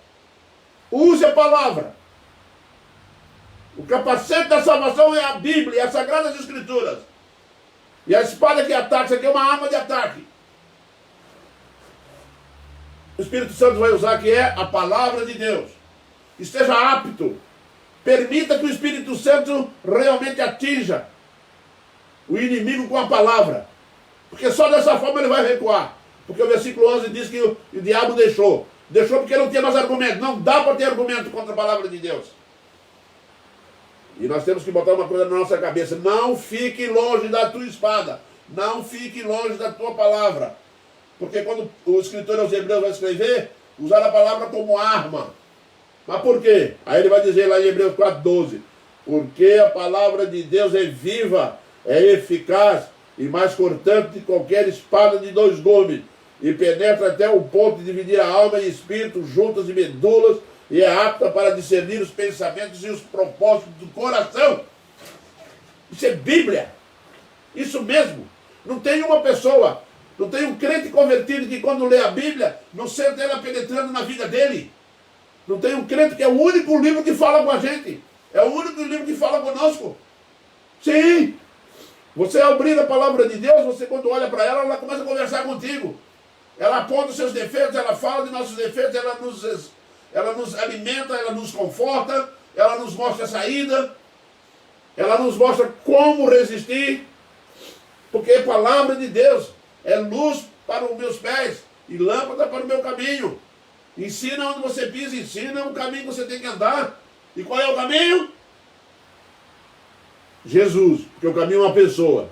Use a palavra. O capacete da salvação é a Bíblia, é as Sagradas Escrituras. E a espada que ataca, isso aqui é uma arma de ataque. O Espírito Santo vai usar que é a palavra de Deus. Esteja apto. Permita que o Espírito Santo realmente atinja o inimigo com a palavra. Porque só dessa forma ele vai recuar. Porque o versículo 11 diz que o diabo deixou. Deixou porque não tinha mais argumento. Não dá para ter argumento contra a palavra de Deus. E nós temos que botar uma coisa na nossa cabeça. Não fique longe da tua espada. Não fique longe da tua palavra. Porque quando o escritor aos Hebreus vai escrever, usar a palavra como arma. Mas por quê? Aí ele vai dizer lá em Hebreus 4:12. Porque a palavra de Deus é viva, é eficaz e mais cortante que qualquer espada de 2 gumes. E penetra até o ponto de dividir a alma e espírito, juntas e medulas, e é apta para discernir os pensamentos e os propósitos do coração. Isso é Bíblia. Isso mesmo. Não tem uma pessoa, não tem um crente convertido que quando lê a Bíblia, não sente ela penetrando na vida dele. Não tem um crente que é o único livro que fala com a gente. É o único livro que fala conosco. Sim. Você abrir a palavra de Deus, você quando olha para ela, ela começa a conversar contigo. Ela aponta os seus defeitos, ela fala de nossos defeitos, ela nos alimenta, ela nos conforta, ela nos mostra a saída, ela nos mostra como resistir, porque a palavra de Deus é luz para os meus pés e lâmpada para o meu caminho. Ensina onde você pisa, ensina o caminho que você tem que andar. E qual é o caminho? Jesus, porque o caminho é uma pessoa.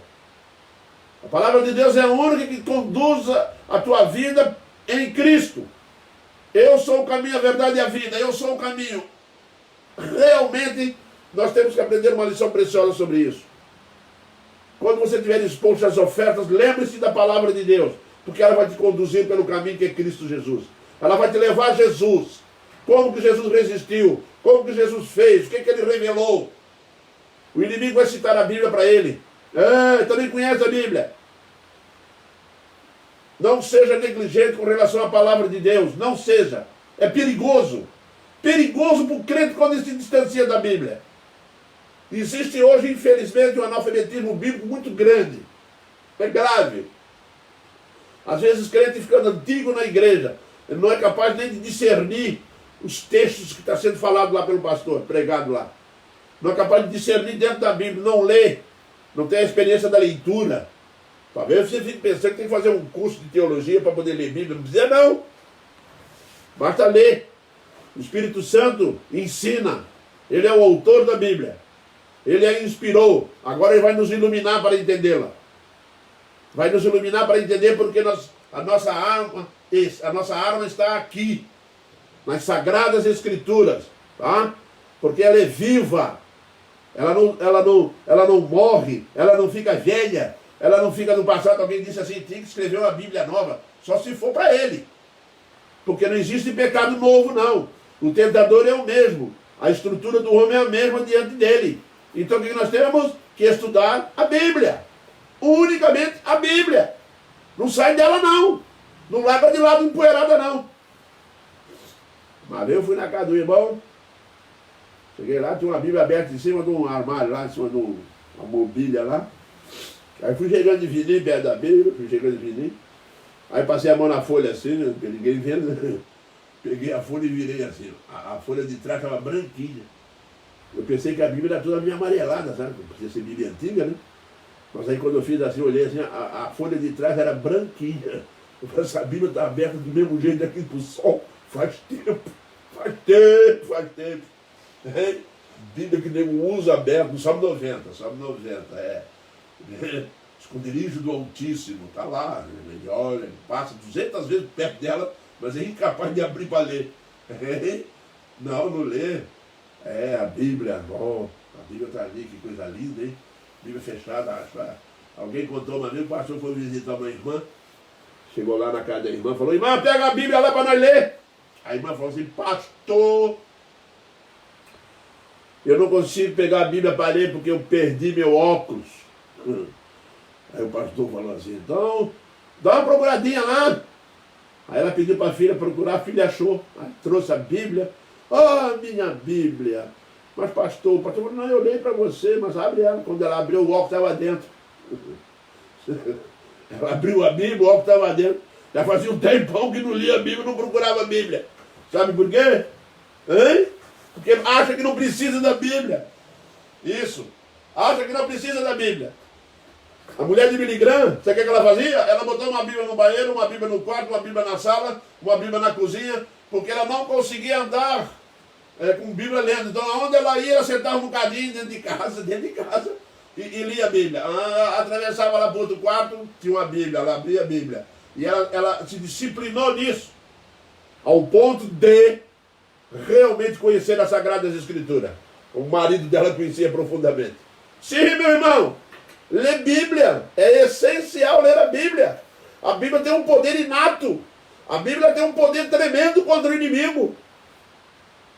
A palavra de Deus é a única que conduz a tua vida em Cristo. Eu sou o caminho, a verdade e a vida. Eu sou o caminho. Realmente, nós temos que aprender uma lição preciosa sobre isso. Quando você estiver exposto às ofertas, lembre-se da palavra de Deus, porque ela vai te conduzir pelo caminho que é Cristo Jesus. Ela vai te levar a Jesus. Como que Jesus resistiu? Como que Jesus fez? O que ele revelou? O inimigo vai citar a Bíblia para ele. Também conhece a Bíblia. Não seja negligente com relação à palavra de Deus. Não seja. É perigoso. Perigoso para o crente quando ele se distancia da Bíblia. Existe hoje, infelizmente, um analfabetismo bíblico muito grande. É grave. Às vezes o crente ficando antigo na igreja, ele não é capaz nem de discernir os textos que está sendo falado lá pelo pastor, pregado lá. Não é capaz de discernir dentro da Bíblia, não lê, não tem a experiência da leitura. Talvez você fique pensando que tem que fazer um curso de teologia para poder ler Bíblia. Não precisa não. Basta ler. O Espírito Santo ensina. Ele é o autor da Bíblia. Ele a inspirou. Agora ele vai nos iluminar para entendê-la. Vai nos iluminar para entender porque a nossa arma está aqui. Nas Sagradas Escrituras. Tá? Porque ela é viva. Ela não morre. Ela não fica velha. Ela não fica no passado. Alguém disse assim, tem que escrever uma Bíblia nova. Só se for para ele. Porque não existe pecado novo, não. O tentador é o mesmo. A estrutura do homem é a mesma diante dele. Então o que nós temos? Que estudar a Bíblia. Unicamente a Bíblia. Não sai dela, não. Não larga de lado empoeirada, não. Uma vez eu fui na casa do irmão. Cheguei lá, tinha uma Bíblia aberta em cima de um armário lá, em cima de uma mobília lá. Aí fui chegando de fininho, perto da Bíblia, fui chegando de fininho. Aí passei a mão na folha assim, né, porque ninguém vendo. Peguei a folha e virei assim. A folha de trás estava branquinha. Eu pensei que a Bíblia era toda meio amarelada, sabe? Podia ser Bíblia antiga, né? Mas aí quando eu fiz assim, olhei assim, a folha de trás era branquinha. Eu falei, essa Bíblia está aberta do mesmo jeito aqui pro sol. Faz tempo. É. Bíblia que nego usa aberto, no Salmo 90, esconderijo do Altíssimo, tá lá, ele olha, ele passa 200 vezes perto dela, mas é incapaz de abrir para ler. Não lê. A Bíblia, bom, a Bíblia está ali, que coisa linda, hein? Bíblia fechada, alguém contou uma vez, o pastor foi visitar uma irmã, chegou lá na casa da irmã, falou, irmã, pega a Bíblia lá para nós ler. A irmã falou assim, pastor, eu não consigo pegar a Bíblia para ler porque eu perdi meu óculos. Aí o pastor falou assim, então, dá uma procuradinha lá. Aí ela pediu para a filha procurar, a filha achou. Aí trouxe a Bíblia. Minha Bíblia. Mas pastor, o pastor falou, não, eu leio para você, mas abre ela. Quando ela abriu, o óculos estava dentro. Ela abriu a Bíblia, o óculos estava dentro. Já fazia um tempão que não lia a Bíblia, não procurava a Bíblia. Sabe por quê? Porque acha que não precisa da Bíblia. Isso. Acha que não precisa da Bíblia. A mulher de Billy Graham, sabe o que ela fazia? Ela botou uma Bíblia no banheiro, uma Bíblia no quarto, uma Bíblia na sala, uma Bíblia na cozinha, porque ela não conseguia andar com Bíblia lendo. Então, aonde ela ia, ela sentava um bocadinho dentro de casa, e lia a Bíblia. Atravessava lá para outro quarto, tinha uma Bíblia, ela abria a Bíblia. E ela se disciplinou nisso, ao ponto de realmente conhecer as Sagradas Escrituras. O marido dela conhecia profundamente. Sim, meu irmão, ler Bíblia, é essencial ler a Bíblia. A Bíblia tem um poder inato. A Bíblia tem um poder tremendo contra o inimigo.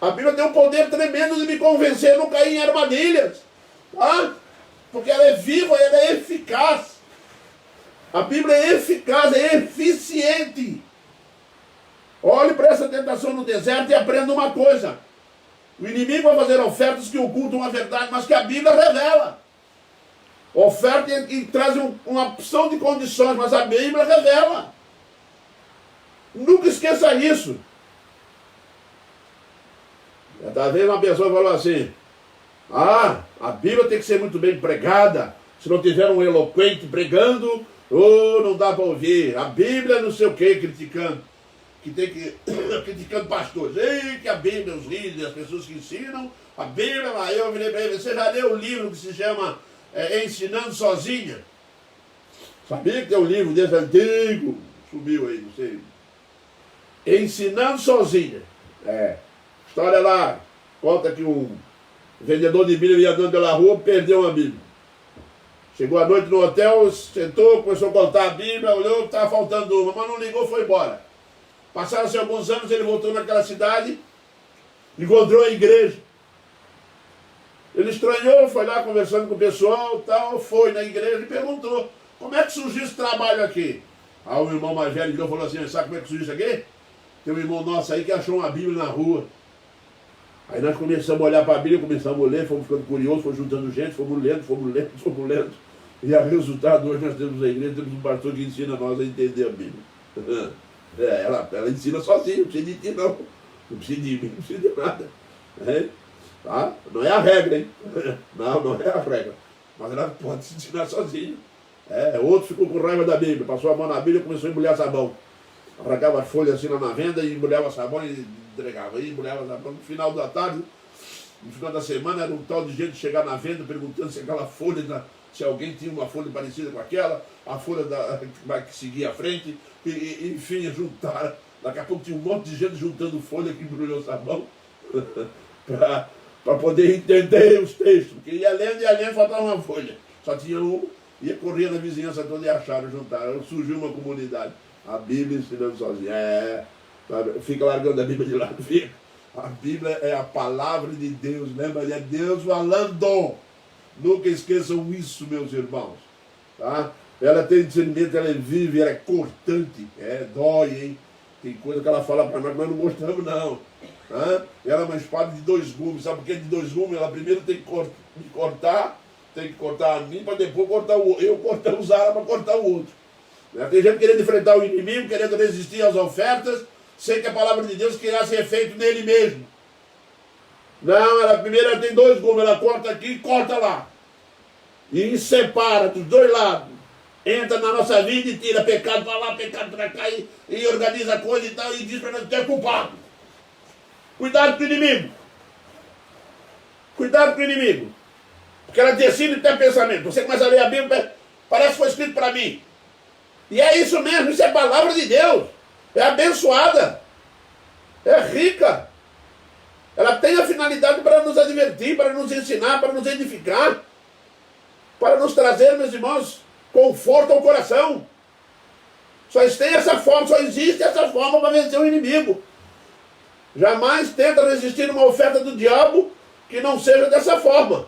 A Bíblia tem um poder tremendo de me convencer a não cair em armadilhas. Tá? Porque ela é viva, ela é eficaz. A Bíblia é eficaz, é eficiente. Olhe para essa tentação no deserto e aprenda uma coisa. O inimigo vai fazer ofertas que ocultam a verdade, mas que a Bíblia revela. Oferta que traz uma opção de condições, mas a Bíblia revela. Nunca esqueça isso. Talvez uma pessoa falou assim, a Bíblia tem que ser muito bem pregada. Se não tiver um eloquente pregando, Oh, não dá para ouvir. A Bíblia não sei o que, criticando. Que tem que criticando pastores. Ei, que a Bíblia, os líderes, as pessoas que ensinam, a Bíblia, aí eu virei para ele, você já leu o livro que se chama Ensinando Sozinha? Sabia que tem um livro desse antigo, subiu aí, não sei. Ensinando Sozinha. História lá, conta que um vendedor de Bíblia ia andando pela rua, perdeu uma Bíblia. Chegou à noite no hotel, sentou, começou a contar a Bíblia, olhou, estava faltando uma, mas não ligou, foi embora. Passaram-se alguns anos, ele voltou naquela cidade, encontrou a igreja. Ele estranhou, foi lá conversando com o pessoal, tal, foi na igreja e perguntou, como é que surgiu esse trabalho aqui? Aí o irmão mais velho falou assim, sabe como é que surgiu isso aqui? Tem um irmão nosso aí que achou uma Bíblia na rua. Aí nós começamos a olhar para a Bíblia, começamos a ler, fomos ficando curiosos, fomos juntando gente, fomos lendo. E a resultado, hoje nós temos a igreja, temos um pastor que ensina nós a entender a Bíblia. Ela ensina sozinha, não precisa de ti não. Não precisa de mim, não precisa de nada. Tá? Não é a regra, hein? Não é a regra. Mas ela pode se ensinar sozinha. Outro ficou com raiva da Bíblia, passou a mão na Bíblia e começou a embrulhar sabão. Arrancava as folhas assim lá na venda e embrulhava sabão e entregava. E embrulhava sabão. No final da tarde, no final da semana, era um tal de gente chegar na venda perguntando se aquela folha, se alguém tinha uma folha parecida com aquela, a folha que seguia à frente, e enfim, juntaram. Daqui a pouco tinha um monte de gente juntando folha que embrulhou sabão para poder entender os textos. Porque ia lendo, faltava uma folha. Só tinha um, ia correr na vizinhança toda e acharam, juntaram. Surgiu uma comunidade. A Bíblia ensinando sozinha. Fica largando a Bíblia de lado, fica. A Bíblia é a palavra de Deus, lembra? É Deus falando. Nunca esqueçam isso, meus irmãos. Tá? Ela tem discernimento, ela é viva, ela é cortante. Dói, hein? Tem coisa que ela fala para nós que nós não gostamos, não. Tá? Ela é uma espada de 2 gumes. Sabe por que é de 2 gumes? Ela primeiro tem que cortar, tem que cortar a mim para depois cortar o outro. Eu usar ela para cortar o outro. Tem gente querendo enfrentar o inimigo, querendo resistir às ofertas, sem que a palavra de Deus criasse efeito nele mesmo. Não, ela primeiro ela tem 2 gumes, ela corta aqui e corta lá. E separa dos 2 lados. Entra na nossa vida e tira pecado para lá, pecado para cá, e organiza a coisa e tal, e diz para nós que é culpado. Cuidado com o inimigo. Cuidado com o inimigo. Porque ela decide ter pensamento. Você começa a ler a Bíblia, parece que foi escrito para mim. E é isso mesmo, isso é palavra de Deus. É abençoada. É rica. Ela tem a finalidade para nos advertir, para nos ensinar, para nos edificar, para nos trazer, meus irmãos, conforto ao coração. Só existe essa forma para vencer o inimigo. Jamais tenta resistir a uma oferta do diabo que não seja dessa forma.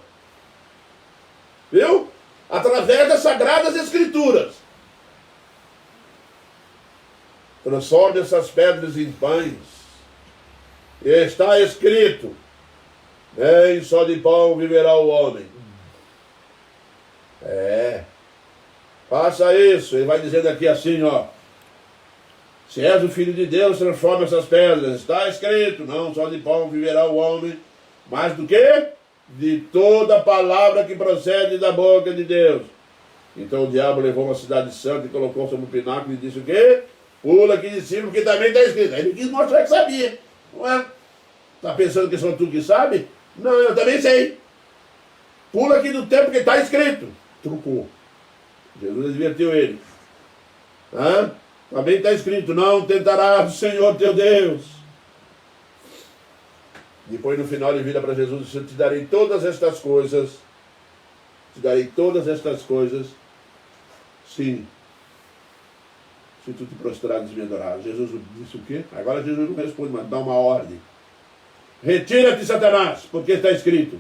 Viu? Através das Sagradas Escrituras. Transforme essas pedras em pães. E está escrito: nem só de pão viverá o homem. Faça isso. Ele vai dizendo aqui assim, ó. Se és o Filho de Deus, transforma essas pedras. Está escrito, não só de pão viverá o homem, mas do que? De toda palavra que procede da boca de Deus. Então o diabo levou uma cidade santa e colocou sobre o pináculo e disse o quê? Pula aqui de cima, porque também está escrito. Ele quis mostrar que sabia. Não é? Está pensando que só tu que sabe? Não, eu também sei. Pula aqui do tempo, porque está escrito. Trucou. Jesus advertiu ele. Também está escrito, não tentarás o Senhor teu Deus. Depois no final ele vira para Jesus e diz, eu te darei todas estas coisas. Te darei todas estas coisas. Sim. Se tu te prostrares e me adorares. Jesus disse o quê? Agora Jesus não responde, mas dá uma ordem. Retira-te, Satanás, porque está escrito,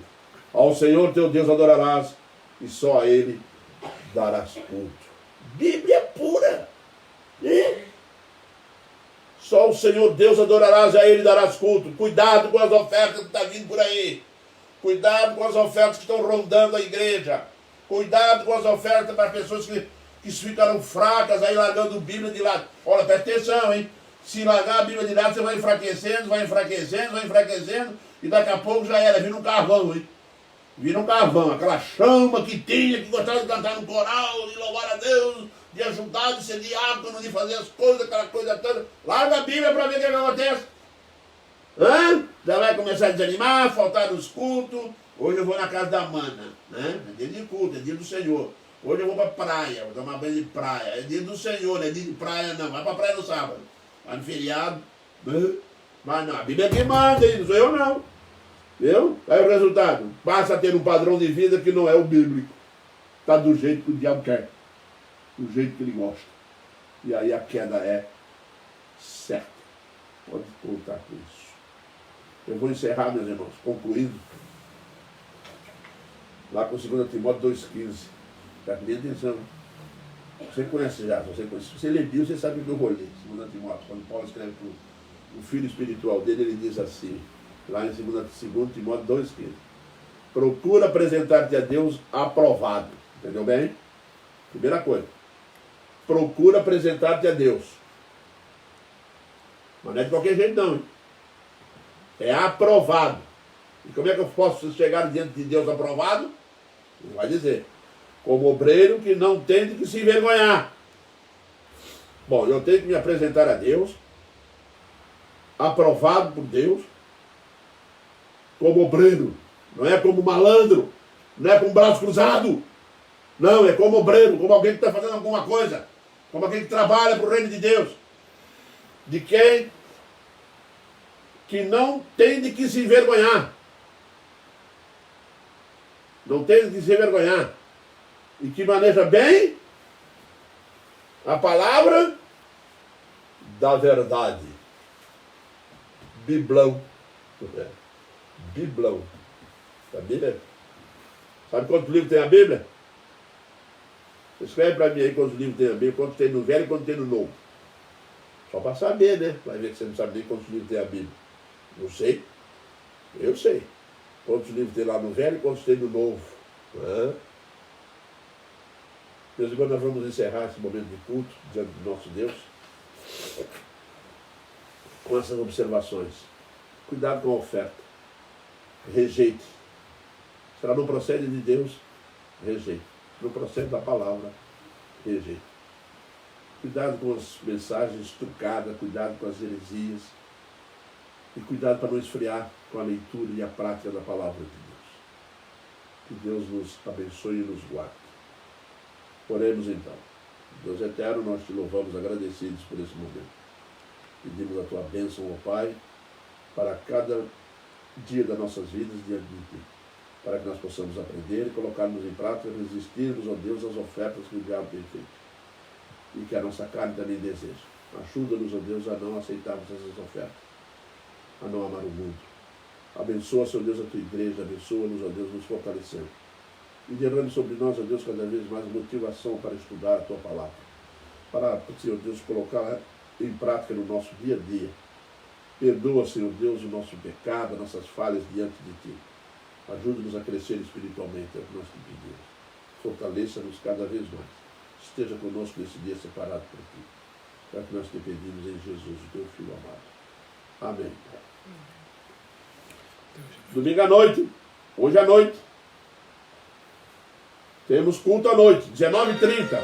ao Senhor teu Deus adorarás e só a Ele darás culto. Bíblia pura. Só o Senhor Deus adorarás, a Ele darás culto. Cuidado com as ofertas que estão vindo por aí. Cuidado com as ofertas que estão rondando a igreja. Cuidado com as ofertas para pessoas que ficaram fracas aí largando a Bíblia de lado. Olha, presta atenção, hein? Se largar a Bíblia de lado, você vai enfraquecendo, e daqui a pouco já era, vira um carvão, hein? Vira um carvão, aquela chama que tinha, que gostava de cantar no coral, de louvar a Deus, de ajudar, de ser diácono, de fazer as coisas, aquela coisa toda. Larga a Bíblia para ver o que acontece. Já vai começar a desanimar, faltar nos cultos. Hoje eu vou na casa da mana, né? É dia de culto, é dia do Senhor. Hoje eu vou para a praia, vou tomar banho de praia. É dia do Senhor, não é dia de praia não. Vai para a praia no sábado. Vai no feriado. Mas não, a Bíblia é que manda, não sou eu não. Viu? Aí o resultado, passa a ter um padrão de vida que não é o bíblico. Está do jeito que o diabo quer. Do jeito que ele gosta. E aí a queda é certa. Pode contar com isso. Eu vou encerrar, meus irmãos, concluindo. Lá com 2 Timóteo 2,15. Preste bem atenção. Você conhece já, você conhece. Se você lê Bíblia, você sabe do rolê. 2 Timóteo, quando Paulo escreve para o filho espiritual dele, ele diz assim, lá em 2 Timóteo 2,15. Procura apresentar-te a Deus aprovado. Entendeu bem? Primeira coisa. Procura apresentar-te a Deus. Mas não é de qualquer jeito não, hein? É aprovado. E como é que eu posso chegar diante de Deus aprovado? Ele vai dizer. Como obreiro que não tem de que se envergonhar. Bom, eu tenho que me apresentar a Deus, aprovado por Deus, como obreiro. Não é como malandro, não é com o braço cruzado. Não, é como obreiro, como alguém que está fazendo alguma coisa. Como alguém que trabalha para o reino de Deus. De quem? Que não tem de que se envergonhar. Não tem de que se envergonhar. E que maneja bem a palavra da verdade. Biblão. Biblão. A Bíblia. Sabe quantos livros tem a Bíblia? Escreve para mim aí quantos livros tem a Bíblia, quantos tem no Velho e quantos tem no Novo. Só para saber, né? Vai ver que você não sabe nem quantos livros tem a Bíblia. Não sei. Eu sei. Quantos livros tem lá no Velho e quantos tem no Novo. Meus irmãos, nós vamos encerrar esse momento de culto diante do nosso Deus com essas observações. Cuidado com a oferta. Rejeite. Se ela não procede de Deus, rejeite. Não procede da palavra, rejeite. Cuidado com as mensagens trucadas, cuidado com as heresias. E cuidado para não esfriar com a leitura e a prática da palavra de Deus. Que Deus nos abençoe e nos guarde. Oremos então. Deus eterno, nós te louvamos agradecidos por esse momento. Pedimos a tua bênção, ó Pai, para cada dia das nossas vidas diante de ti. Para que nós possamos aprender e colocarmos em prática, resistirmos, ó Deus, às ofertas que o diabo tem feito. E que a nossa carne também deseja. Ajuda-nos, ó Deus, a não aceitarmos essas ofertas. A não amar o mundo. Abençoa, Senhor Deus, a tua igreja. Abençoa-nos, ó Deus, nos fortalecendo. E derrame sobre nós, ó Deus, cada vez mais motivação para estudar a tua palavra. Para, Senhor Deus, colocar em prática no nosso dia a dia. Perdoa, Senhor Deus, o nosso pecado, as nossas falhas diante de ti. Ajuda-nos a crescer espiritualmente, é o que nós te pedimos. Fortaleça-nos cada vez mais. Esteja conosco nesse dia separado por ti. É o que nós te pedimos em Jesus, o teu Filho amado. Amém. Domingo à noite, hoje à noite, temos culto à noite, 19h30.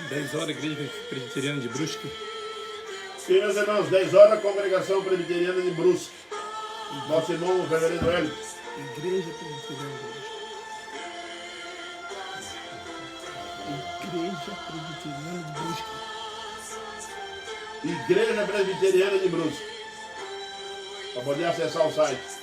Dez horas, Igreja Presbiteriana de Brusque. Sim, meus irmãos, 10 horas, Congregação Presbiteriana de Brusque. Nosso irmão, o reverendo Hélio. Igreja Presbiteriana de Brusque. Igreja Presbiteriana de Brusque. Igreja Presbiteriana de Brusque. Para poder acessar o site.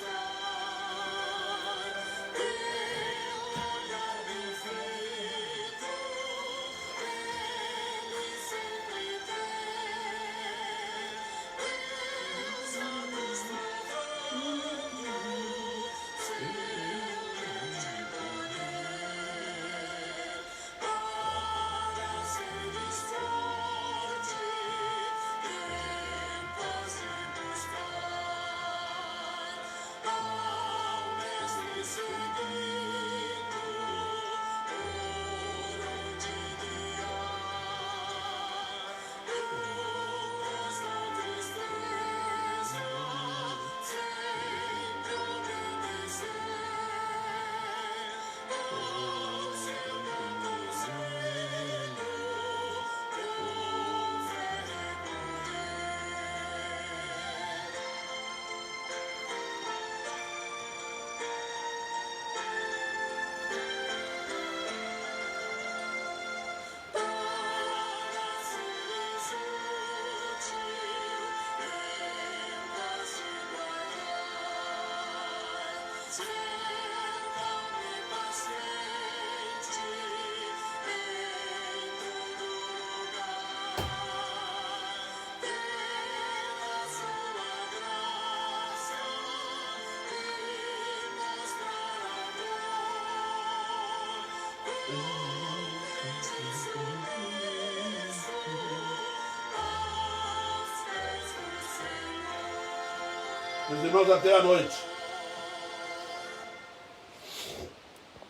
Meus irmãos, até a noite.